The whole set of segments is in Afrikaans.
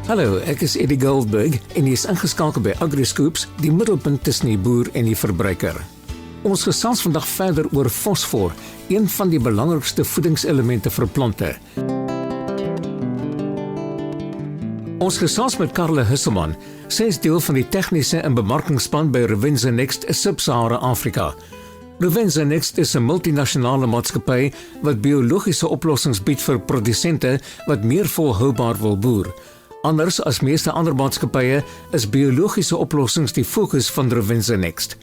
Hallo, ek is Eddie Goldberg en jy is ingeskakel by AgriScoops, die middelpunt tussen die boer en die verbruiker. Ons gesels vandag verder oor fosfor, een van die belangrikste voedingselemente vir plante. Ons gesels met Karla Husselman. Sy is deel van die tegniese en bemarkingsspan by Revenza Next Sub-Sahara Afrika. Revenza Next is 'n multinasjonale maatskappy wat biologiese oplossings bied vir produsente wat meer volhoubaar wil boer. Anders as meeste ander maatskappye is biologiese oplossings die fokus van Revenza Next.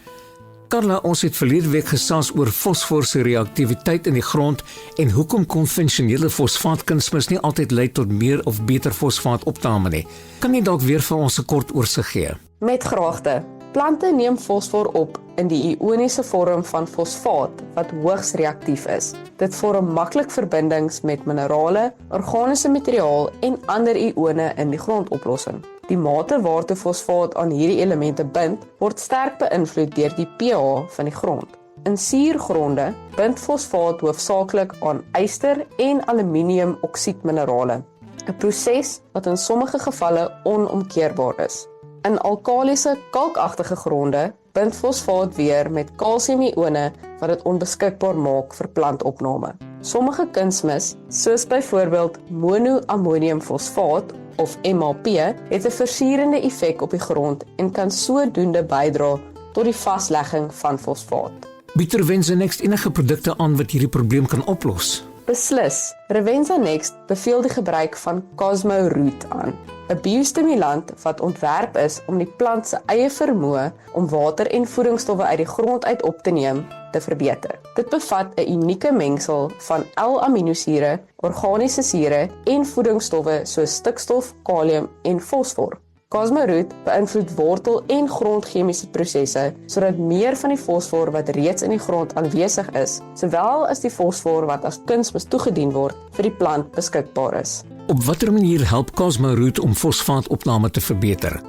Karla, ons het verlede week gesels oor fosfor se reaktiwiteit in die grond en hoekom konvensionele fosfaatkunsmis nie altyd lei tot meer of beter fosfaatopname nie. Kan jy dalk weer vir ons 'n kort oorsig gee? Met graagte. Plante neem fosfor op in die ioniese vorm van fosfaat wat hoogs reaktief is. Dit vorm maklik verbindings met minerale, organiese materiaal en ander ione in die grondoplossing. Die mate waartoe fosfaat aan hierdie elemente bind, word sterk beïnvloed deur die pH van die grond. In suurgronde bind fosfaat hoofsaaklik aan yster en aluminiumoksiedminerale, 'n proses wat in sommige gevalle onomkeerbaar is. In alkalisiese, kalkagtige gronde bind fosfaat weer met kalsiumione wat dit onbeskikbaar maak vir plantopname. Sommige kunsmis, soos byvoorbeeld monoammoniumfosfaat of MAP, het 'n versierende effek op die grond en kan sodoende bydra tot die vaslegging van fosfaat. Bied Revenza Next enige produkte aan wat hierdie probleem kan oplos? Beslis. Revenza Next beveel die gebruik van CosmoRoot aan, 'n biostimulant wat ontwerp is om die plant se eie vermoë om water en voedingsstowwe uit die grond uit op te neem te verbeter. Dit bevat 'n unieke mengsel van L-aminosure, organiese sure en voedingsstowwe soos stikstof, kalium en fosfor. CosmoRoot beïnvloed wortel- en grondchemiese prosesse sodat meer van die fosfor wat reeds in die grond aanwesig is, sowel as die fosfor wat as kunsmis toegedien word, vir die plant beskikbaar is. Op watter manier help CosmoRoot om fosfaatopname te verbeter?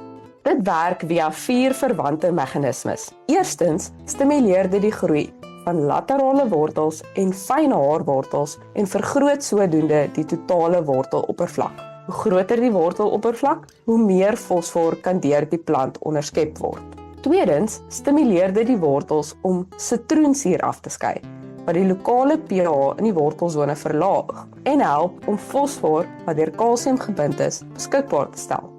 Dit werk via 4 verwante meganismes. Eerstens stimuleer dit die groei van laterale wortels en fyn haarwortels en vergroot sodoende die totale worteloppervlak. Hoe groter die worteloppervlak, hoe meer fosfor kan deur die plant onderskep word. Tweedens stimuleer dit die wortels om sitroensuur af te skei, wat die lokale pH in die wortelsone verlaag en help om fosfor wat deur kalsium gebind is, beskikbaar te stel.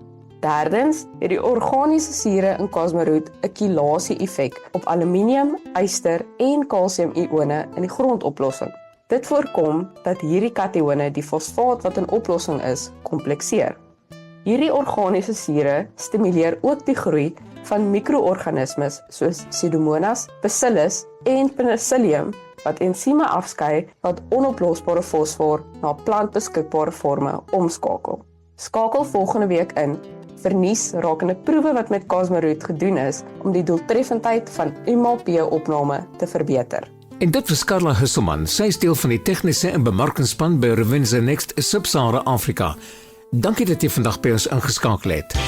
Derdens het die organiese sure in CosmoRoot 'n chelasie-effek op aluminium, yster en kalsiumione in die grondoplossing. Dit voorkom dat hierdie katione die fosfaat wat in oplossing is, komplekseer. Hierdie organiese sure stimuleer ook die groei van mikroorganismes soos Pseudomonas, Bacillus en Penicillium wat ensieme afskei wat onoplosbare fosfor na plantbeskikbare forme omskakel. Skakel volgende week in vir nuus rakende proewe wat met CosmoRoot gedoen is om die doeltreffendheid van MAP-opname te verbeter. En dit was Karla Husselman. Sy is deel van die tegniese en bemarkingsspan by Revenza Next Sub-Sahara Afrika. Dankie dat jy vandag by ons ingeskakel het.